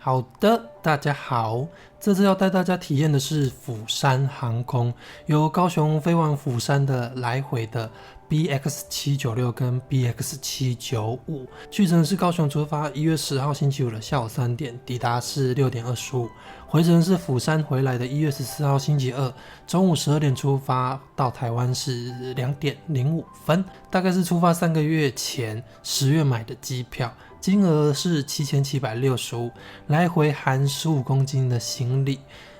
好的，大家好，这次要带大家体验的是釜山航空，由高雄飞往釜山的来回的 BX796 跟 BX795，去程是高雄出发，1月10号星期五的下午3点，抵达是6点25，回程是釜山回来的1月14号星期二，中午12点出发，到台湾是2点05分，大概是出发3个月前10月买的机票。金额是7765，来回含15公斤的行李。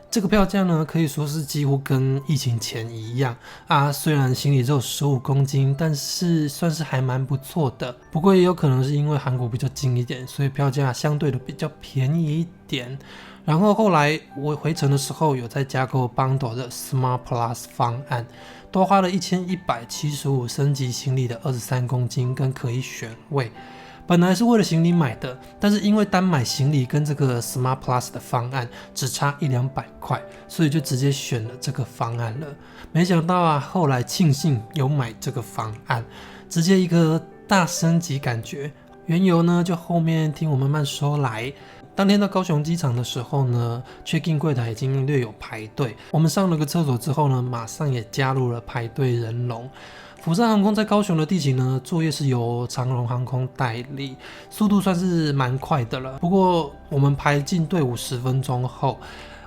这个票价呢，可以说是几乎跟疫情前一样啊。虽然行李只有15公斤，但是算是还蛮不错的。不过也有可能是因为韩国比较近一点，所以票价相对的比较便宜一点。然后后来我回程的时候，有在加购 Bundle 的 Smart Plus 方案，多花了1175升级行李的23公斤跟可以选位。本来是为了行李买的，但是因为单买行李跟这个 Smart Plus 的方案只差100-200块，所以就直接选了这个方案了。没想到啊，后来庆幸有买这个方案，直接一个大升级感觉。缘由呢，就后面听我慢慢说来。当天到高雄机场的时候呢 ，check in 柜台已经略有排队。我们上了个厕所之后呢，马上也加入了排队人龙。釜山航空在高雄的地勤呢，作业是由长荣航空代理，速度算是蛮快的了。不过我们排进队伍10分钟后，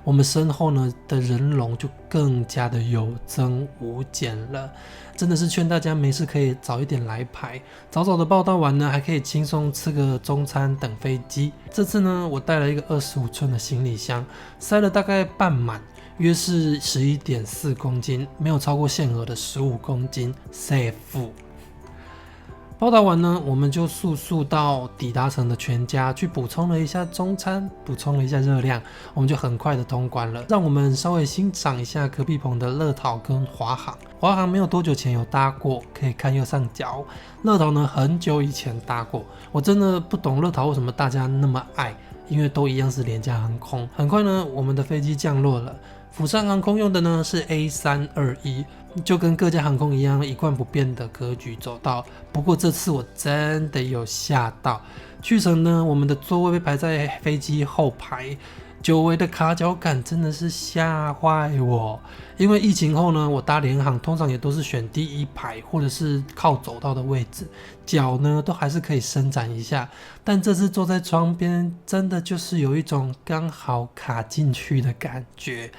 我们身后呢的人龙就更加的有增无减了。真的是劝大家没事可以早一点来排，早早的报到完呢，还可以轻松吃个中餐等飞机。这次呢，我带了一个25寸的行李箱，塞了大概半满。约是 11.4 公斤，没有超过限额的15公斤 safe。 报道完呢，我们就速速到抵达城的全家去补充了一下中餐，补充了一下热量，我们就很快的通关了。让我们稍微欣赏一下隔壁棚的乐桃跟华航。华航没有多久前有搭过，可以看右上角。乐桃呢，很久以前搭过，我真的不懂乐桃为什么大家那么爱，因为都一样是廉价航空。很快呢，我们的飞机降落了。釜山航空用的呢是 A321， 就跟各家航空一样，一贯不变的格局走道。不过这次我真的有吓到，去程呢，我们的座位被排在飞机后排，久违的卡脚感真的是吓坏我。因为疫情后呢，我搭联航通常也都是选第一排或者是靠走道的位置，脚呢都还是可以伸展一下。但这次坐在窗边，真的就是有一种刚好卡进去的感觉，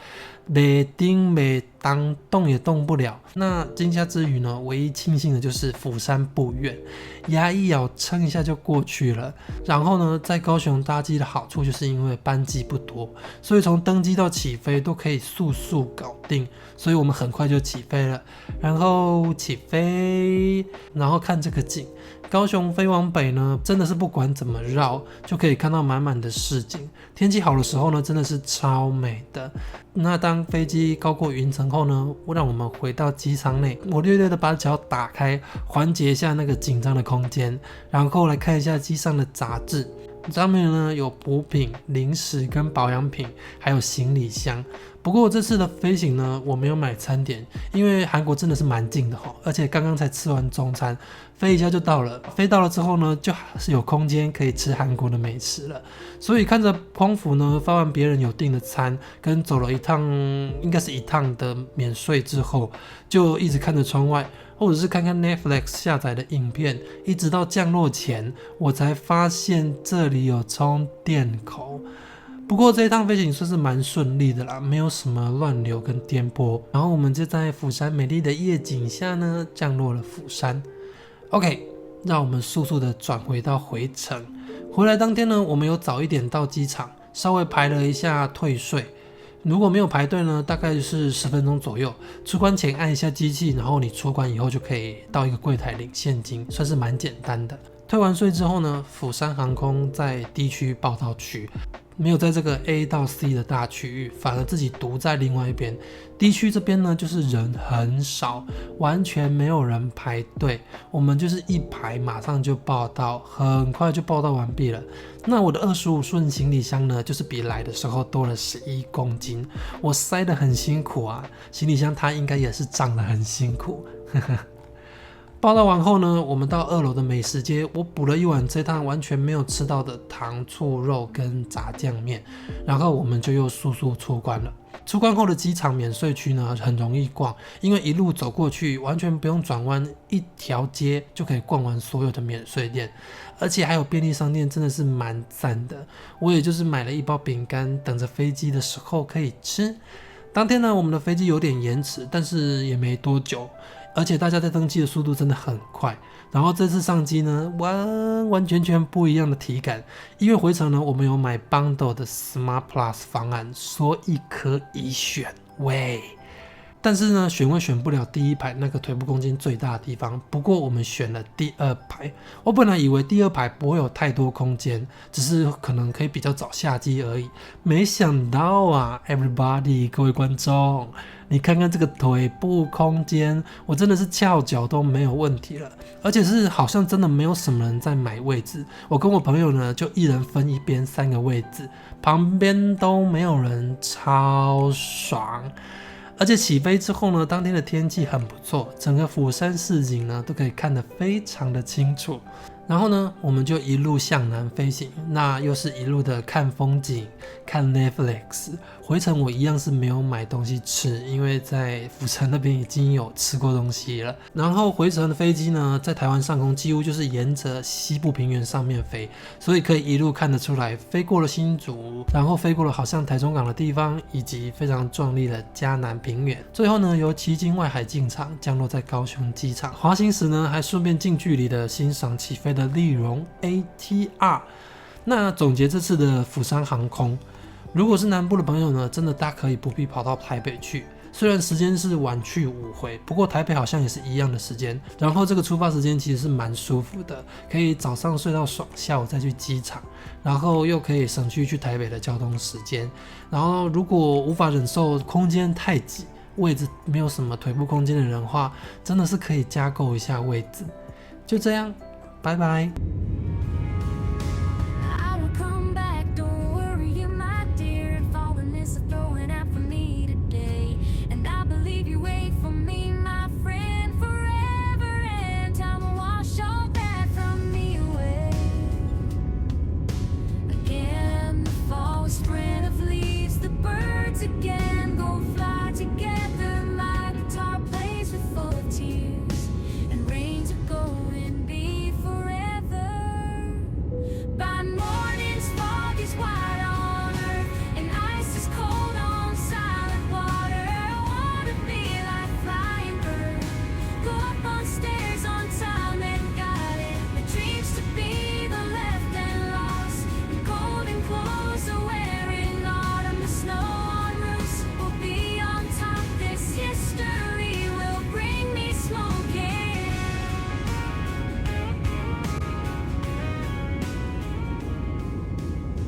没叮没当，动也动不了。那惊吓之余呢，唯一庆幸的就是釜山不远，牙一咬撑一下就过去了。然后呢，在高雄搭机的好处就是因为班机不多，所以从登机到起飞都可以速速搞定，所以我们很快就起飞了。然后起飞，然后看这个景，高雄飞往北呢，真的是不管怎么绕就可以看到满满的市景。天气好的时候呢，真的是超美的。那当飞机高过云层后呢，让我们回到机舱内，我略略的把脚打开，缓解一下那个紧张的空间，然后来看一下机上的杂志。上面呢有补品、零食跟保养品，还有行李箱。不过这次的飞行呢，我没有买餐点，因为韩国真的是蛮近的而且刚刚才吃完中餐，飞一下就到了。飞到了之后呢，就是有空间可以吃韩国的美食了。所以看着空服呢发完别人有订的餐，跟走了一趟，应该是一趟的免税之后，就一直看着窗外。或者是看看 Netflix 下载的影片，一直到降落前，我才发现这里有充电口。不过这一趟飞行算是蛮顺利的啦，没有什么乱流跟颠簸。然后我们就在釜山美丽的夜景下呢，降落了釜山。OK， 让我们速速的转回到回程。回来当天呢，我们有早一点到机场，稍微排了一下退税。如果没有排队呢，大概是10分钟左右。出关前按一下机器，然后你出关以后就可以到一个柜台领现金，算是蛮简单的。退完税之后呢，釜山航空在 D 区报到区，没有在这个 A 到 C 的大区域，反而自己独在另外一边。D 区这边呢，就是人很少，完全没有人排队，我们就是一排马上就报到，很快就报到完毕了。那我的25寸行李箱呢，就是比来的时候多了11公斤，我塞得很辛苦啊，行李箱它应该也是胀得很辛苦。报到完后呢，我们到2楼的美食街，我补了一碗这趟完全没有吃到的糖醋肉跟炸酱面，然后我们就又速速出关了。出关后的机场免税区呢，很容易逛，因为一路走过去，完全不用转弯，一条街就可以逛完所有的免税店，而且还有便利商店，真的是蛮赞的。我也就是买了一包饼干，等着飞机的时候可以吃。当天呢，我们的飞机有点延迟，但是也没多久，而且大家在登机的速度真的很快。然后这次上机呢，完完全全不一样的体感，因为回程呢，我们有买 Bundle 的 Smart Plus 方案，所以可以选位。但是呢，选位选不了第一排那个腿部空间最大的地方。不过我们选了第2排，我本来以为第2排不会有太多空间，只是可能可以比较早下机而已。没想到啊 ，everybody， 各位观众，你看看这个腿部空间，我真的是翘脚都没有问题了，而且是好像真的没有什么人在买位置。我跟我朋友呢，就一人分一边3个位置，旁边都没有人，超爽。而且起飞之后呢，当天的天气很不错，整个釜山市景呢都可以看得非常的清楚。然后呢，我们就一路向南飞行，那又是一路的看风景、看 Netflix。回程我一样是没有买东西吃，因为在釜山那边已经有吃过东西了。然后回程的飞机呢，在台湾上空几乎就是沿着西部平原上面飞，所以可以一路看得出来，飞过了新竹，然后飞过了好像台中港的地方，以及非常壮丽的嘉南平原。最后呢，由旗津外海进场，降落在高雄机场。滑行时呢，还顺便近距离的欣赏起飞的立荣 ATR。那总结这次的釜山航空，如果是南部的朋友呢，真的大可以不必跑到台北去。虽然时间是晚去5回，不过台北好像也是一样的时间。然后这个出发时间其实是蛮舒服的，可以早上睡到爽，下午再去机场，然后又可以省去台北的交通时间。然后如果无法忍受空间太挤，位置没有什么腿部空间的人的话，真的是可以加购一下位置。就这样，拜拜。